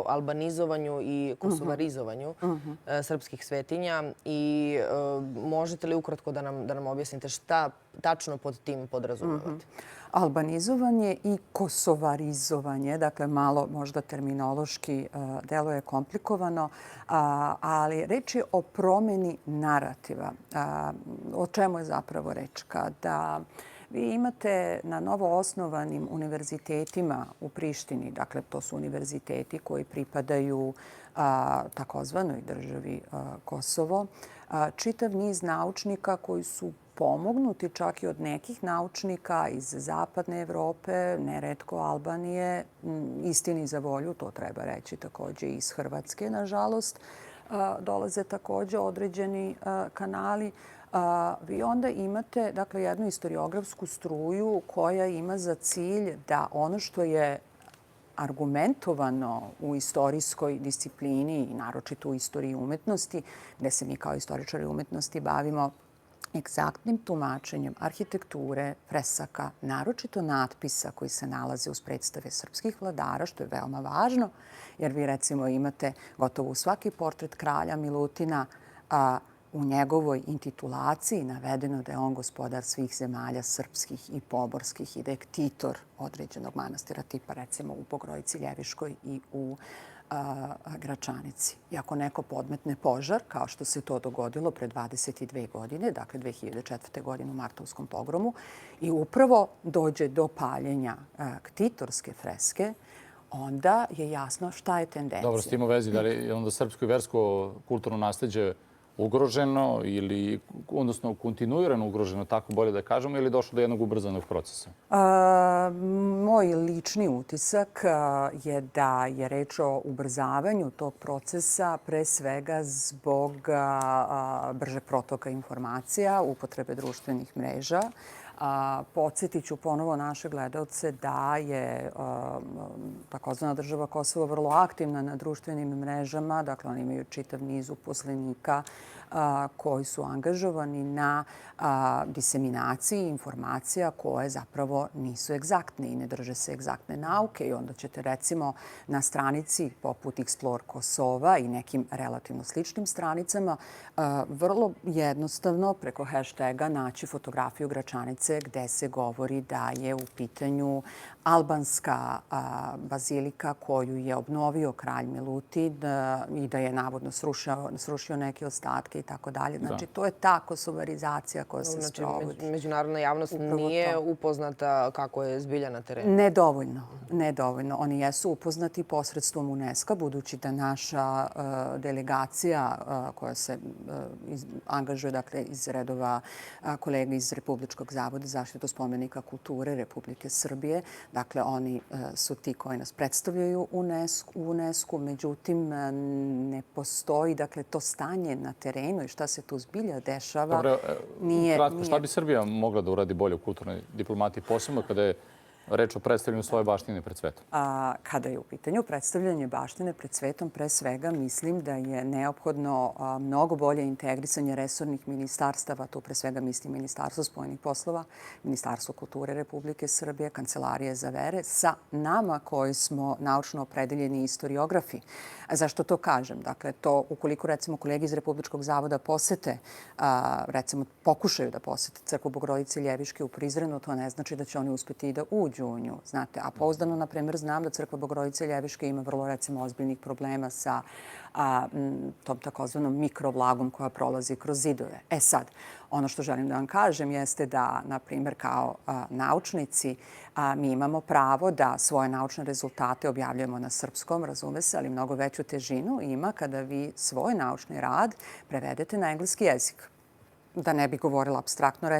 albanizovanju i kosovarizovanju srpskih svetinja i možete li ukratko da nam objasnite šta tačno pod tim podrazumevate? Albanizovanje i kosovarizovanje, dakle malo možda terminološki deluje komplikovano, ali reč je o promeni narativa. O čemu je zapravo reč? Kada vi imate na novo osnovanim univerzitetima u Prištini, dakle to su univerziteti koji pripadaju takozvanoj državi Kosovo, čitav niz naučnika koji su pomognuti čak i od nekih naučnika iz zapadne Evrope, neretko Albanije, istini za volju, to treba reći takođe iz Hrvatske, nažalost, dolaze takođe određeni kanali. Vi onda imate jednu istoriografsku struju koja ima za cilj da ono što je argumentovano u istorijskoj disciplini i naročito u istoriji umetnosti, gde se mi kao istoričari umetnosti bavimo egzaktnim tumačenjem arhitekture, fresaka, naročito natpisa koji se nalaze uz predstave srpskih vladara, što je veoma važno, jer vi recimo imate gotovo u svaki portret kralja Milutina u njegovoj intitulaciji navedeno da je on gospodar svih zemalja srpskih i poborskih i da je ktitor određenog manastira, tipa recimo u Bogorodici Ljeviškoj i u Gračanici. I ako neko podmetne požar, kao što se to dogodilo pre 22 godine, dakle 2004. godine u Martovskom pogromu, i upravo dođe do paljenja ktitorske freske, onda je jasno šta je tendencija. Dobro, s tim u vezi, da li je onda srpsko i versko kulturno nasleđe ugroženo ili, odnosno kontinuirano ugroženo, tako bolje da kažemo, ili došlo do jednog ubrzanog procesa? Moj lični utisak je da je reč o ubrzavanju tog procesa pre svega zbog bržeg protoka informacija, upotrebe društvenih mreža. Podsjetit ću ponovo naše gledalce da je takozvana država Kosovo vrlo aktivna na društvenim mrežama. Dakle, oni imaju čitav niz uposlenika koji su angažovani na diseminaciji informacija koje zapravo nisu egzaktne i ne drže se egzaktne nauke. I onda ćete recimo na stranici poput Explore Kosova i nekim relativno sličnim stranicama vrlo jednostavno preko hashtaga naći fotografiju Gračanice gde se govori da je u pitanju albanska bazilika koju je obnovio kralj Milutin i da je navodno srušio neke ostatke i tako dalje. Znači, to je ta kosovarizacija koja se sprovodi. Znači, međunarodna javnost nije upoznata kako je zbilja na terenu? Nedovoljno. Oni jesu upoznati posredstvom UNESCO, budući da naša delegacija koja se angažuje iz redova kolega iz Republičkog zavoda za zaštitu spomenika kulture Republike Srbije. Dakle, oni su ti koji nas predstavljaju u UNESCO. Međutim, ne postoji to stanje na terenu i šta se tu zbilja dešava. Dobro, kratko, šta bi Srbija mogla da uradi bolje u kulturnoj diplomatiji, posebno kada je reč o predstavljanju svoje baštine pred svetom? Kada je u pitanju predstavljanje baštine pred svetom, pre svega mislim da je neophodno mnogo bolje integrisanje resornih ministarstava. Tu pre svega mislim Ministarstvo spoljnih poslova, Ministarstvo kulture Republike Srbije, Kancelarije za vere, sa nama koji smo naučno opredeljeni istoriografi. Zašto to kažem? Dakle, to ukoliko recimo kolege iz Republičkog zavoda posete, recimo pokušaju da posete crkvu Bogorodice Ljeviške u Prizrenu, to ne znači da će oni uspeti i da uđu u nju, znate. A pouzdano, na primjer, znam da crkva Bogorodice Ljeviške ima vrlo, recimo, ozbiljnih problema sa tom takozvanom mikrovlagom koja prolazi kroz zidove. E sad, ono što želim da vam kažem jeste da, na primjer, kao naučnici mi imamo pravo da svoje naučne rezultate objavljujemo na srpskom, razume se, ali mnogo veću težinu ima kada vi svoj naučni rad prevedete na engleski jezik. Da ne bih govorila apstraktno,